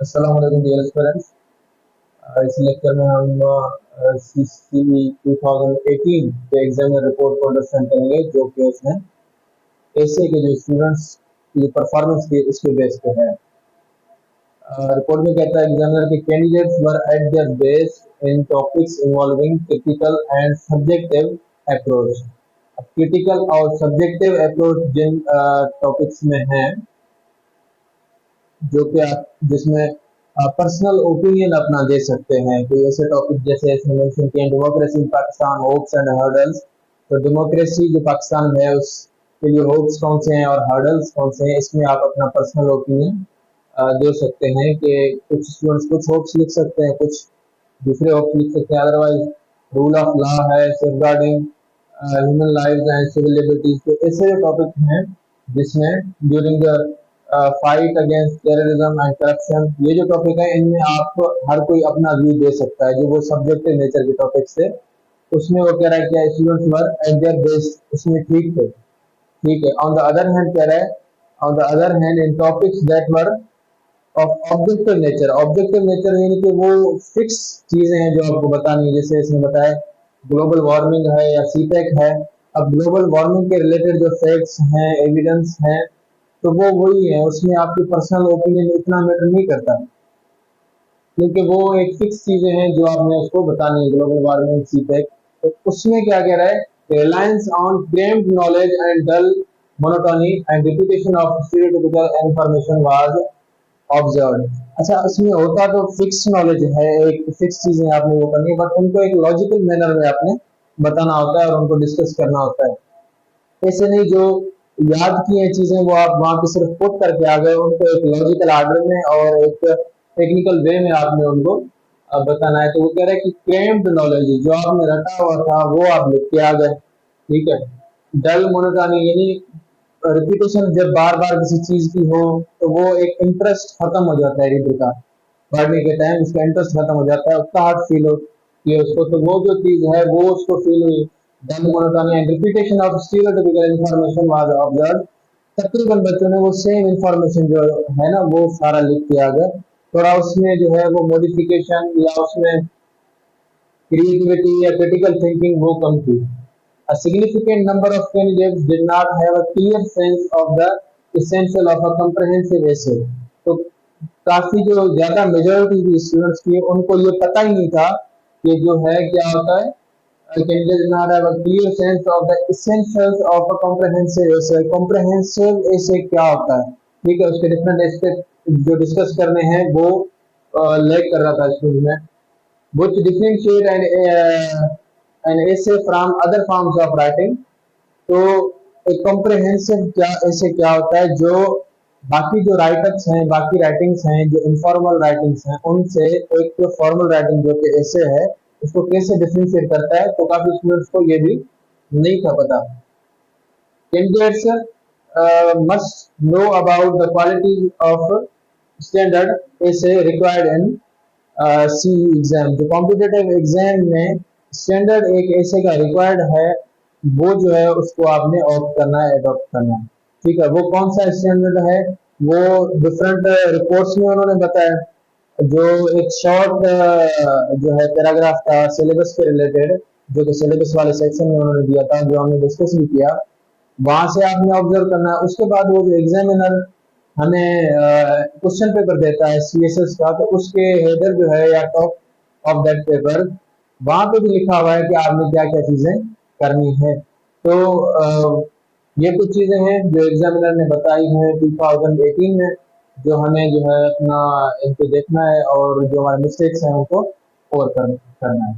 अस्सलाम वालेकुम dear students. इस लेक्चर में हम सीसी 2018 के एग्जाम रिपोर्ट को अंडरस्टैंड करेंगे, जो कि उसमें ऐसे के जो स्टूडेंट्स की परफॉर्मेंस थी उसके बेस पे है। रिपोर्ट में कहता है एग्जामिनर के candidates were at their best in topics involving critical and subjective approach. Critical और सब्जेक्टिव अप्रोच जिन टॉपिक्स में है, जो कि आप जिसमें पर्सनल ओपिनियन अपना दे सकते हैं। कोई ऐसे टॉपिक जैसे इसमें मेंशन किए democracy in Pakistan, hopes and hurdles. तो डेमोक्रेसी जो पाकिस्तान में है उसके लिए होप्स कौन से हैं और हर्डल्स कौन से हैं, इसमें आप अपना पर्सनल ओपिनियन दे सकते हैं। कि कुछ स्टूडेंट्स कुछ होप्स लिख सकते हैं, कुछ दूसरे होप्स लिख सकते हैं। अदरवाइज रूल ऑफ लॉ है, safeguarding human lives and civil liberties. तो ऐसे टॉपिक हैं जिसमें during the fight against terrorism and corruption, ये जो टॉपिक है इनमें आप हर कोई अपना व्यू दे सकता है। जो वो सब्जेक्टिव नेचर के टॉपिक्स थे उसमें वो कह रहा है कि students were at their best, उसमें ठीक थे। ठीक है। ऑन द अदर हैंड कह रहा है, on the other hand in topics that were of objective nature. Objective nature यानी कि वो फिक्स चीजें हैं जो आपको बतानी है। जैसे इसने बताया ग्लोबल वार्मिंग है या सीपेक है। अब ग्लोबल वार्मिंग के रिलेटेड जो फैक्ट्स हैं, एविडेंस हैं, तो वो वही है। उसमें आपकी पर्सनल ओपिनियन इतना मैटर नहीं करता, क्योंकि वो एक फिक्स चीजें हैं जो आपने उसको बतानी है। ग्लोबल वार्मिंग, सीपेक, तो उसमें क्या कह रहा है, reliance on claimed knowledge and dull monotony and repetition of stereotypical information was observe. अच्छा, इसमें होता तो फिक्स नॉलेज है, एक फिक्स चीजें आपने वो करनी है, बट उनको एक लॉजिकल मैनर में आपने बताना होता है और उनको डिस्कस करना होता है। ऐसे नहीं जो याद की हैं चीजें वो आप वहां पे सिर्फ पुट करके आ गए, उनको एक लॉजिकल आर्डर में और एक टेक्निकल वे में आपने उनको बताना है। तो वो कह रहा है कि क्लेम्ड नॉलेज जो आपने रटा हुआ था वो आप लिख के आ गए। ठीक है। डल मोनोटोनी यानी रिपीटेशन जब बार बार किसी चीज की हो तो वो एक इंटरेस्ट खत्म हो जाता है रीडर का। पढ़ने के टाइम उसका इंटरेस्ट खत्म हो जाता है, उसका हार्ट फील हो कि उसको, तो वो जो चीज है वो उसको फील हुई। Then monotony and repetition of stereotypical information was observed. तकरीबन बच्चों ने वो सेम इंफॉर्मेशन जो है ना वो सारा लिख के आ गए। थोड़ा उसमें जो है वो मॉडिफिकेशन या उसमें क्रिएटिविटी या क्रिटिकल थिंकिंग वो कम थी। A significant number of candidates did not have a clear sense of the essential of a comprehensive essay। तो काफी जो ज्यादा मेजोरिटी थी स्टूडेंट्स की, उनको ये पता ही नहीं था कि जो है क्या होता है। Candidates did not have a clear sense of the essentials of a comprehensive essay। comprehensive essay क्या होता है, ठीक है, उसके डिफरेंट एस्पेक्ट जो डिस्कस करने हैं वो लैक कर रहा था स्कूल में। which differentiate an essay from other forms of writing। तो एक कॉम्प्रहेंसिव क्या ऐसे क्या होता है जो बाकी जो राइटर्स हैं, बाकी राइटिंग्स हैं जो इनफॉर्मल राइटिंग्स हैं उनसे एक जो फॉर्मल राइटिंग जो कि ऐसे है उसको कैसे डिफरेंशिएट करता है। तो काफी स्टूडेंट्स को ये भी नहीं था पता। Candidates must know about the quality of standard essay required in C exam. जो कॉम्पिटेटिव एग्जाम में स्टैंडर्ड एक ऐसे का रिक्वायर्ड है, वो जो है उसको आपने ऑप्ट करना है, एडॉप्ट करना है। ठीक है। वो कौन सा स्टैंडर्ड है, वो डिफरेंट रिपोर्ट्स में उन्होंने बताया। जो एक शॉर्ट जो है पैराग्राफ था सिलेबस के रिलेटेड, जो कि सिलेबस वाले सेक्शन में उन्होंने दिया था, जो हमने डिस्कस भी किया, वहां से आपने ऑब्जर्व करना है। उसके बाद वो जो एग्जामिनर हमें क्वेश्चन पेपर देता है सीएसएस का, तो उसके हेडर जो है या टॉप ऑफ दैट पेपर, वहां पे भी लिखा हुआ है कि आपने क्या क्या चीजें करनी है। तो ये कुछ चीजें हैं जो एग्जामिनर ने बताई हैं 2018 में, जो हमें जो है अपना इनको देखना है और जो हमारे मिस्टेक्स हैं उनको ओवरकम करना है।